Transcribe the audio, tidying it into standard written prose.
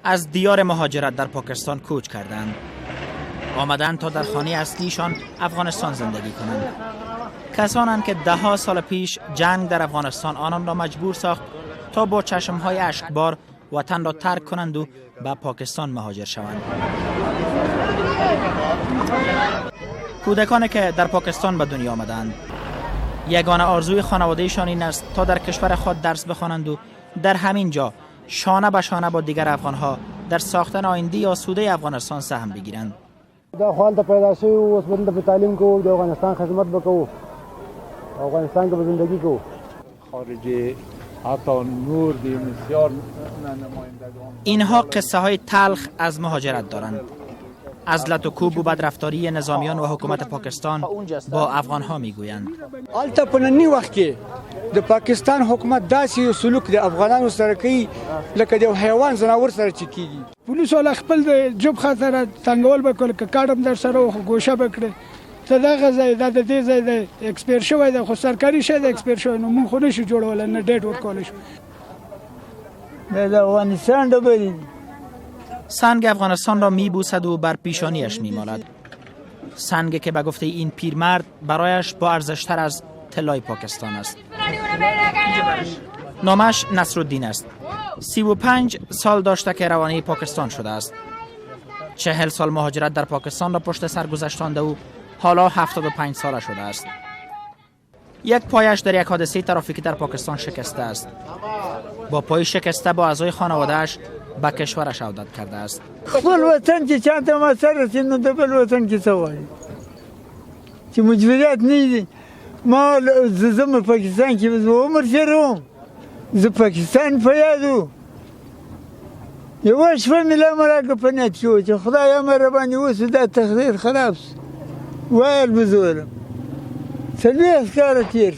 از دیار مهاجرت در پاکستان کوچ کردند. آمدند تا در خانه اصلیشان افغانستان زندگی کنند. کسانند که دهها سال پیش جنگ در افغانستان آنان را مجبور ساخت تا با چشمهای اشکبار وطن را ترک کنند و به پاکستان مهاجر شوند. کودکانی که در پاکستان به دنیا آمدند، یگانه آرزوی خانوادهشان این است تا در کشور خود درس بخوانند و در همین جا شانه به شانه با دیگر افغانها در ساختن آینده آسوده افغانستان سهم بگیرند. دا خپل ته پیدا شوی اوس باندې په تعلیم کوو، د افغانستان خدمت وکړو، افغانستان کې به زندگی کوو. خارجی حتی نور دی بسیار نمایندگان. اینها قصه های تلخ از مهاجرت دارند، از لط و کوب و بدرفتاری نظامیان و حکومت پاکستان با افغانها میگویند. البته په نننی وخت کې د پاکستان حکومت داسې سلوک د افغانانو سره کوي لکه د حیوان زناور سره چې کیږي. پولیس ول خپل د جوب خاطر تنګول به کول کاډم در سره غوښه بکړي ته دا غزای د دې ځای د ایکسپایر شوی د خو سرکاري شه د ایکسپایر شوی نو مونږ خو نشو جوړول نه ډیټ ورکول شو. د افغانستان د سنگ افغانستان را میبوسد و بر پیشانیش میمالد. سنگی که به گفته این پیرمرد برایش با ارزشتر از طلای پاکستان است. نامش نصرالدین است. 35 سال داشته که روانه پاکستان شده است. 40 سال مهاجرت در پاکستان را پشت سر گذاشتانده و حالا 75 ساله شده است. یک پایش در یک حادثه ترافیکی در پاکستان شکسته است. با پای شکسته با اعضای خانواده‌اش به کشورش عودت کرده است. خپل وطن چې چاته ما سره رسید نو د بل وطن کې څه وایي چې مجبوریت نه دي. ما زه پاکستان کې عمر تېروم، زه پاکستان په یادو یوه شپه مې لا مراکه په نیت کې و چې خدایه مهرباني وسو دا تقدیر خراب سو ویل به زه ولم 40 کاله تېر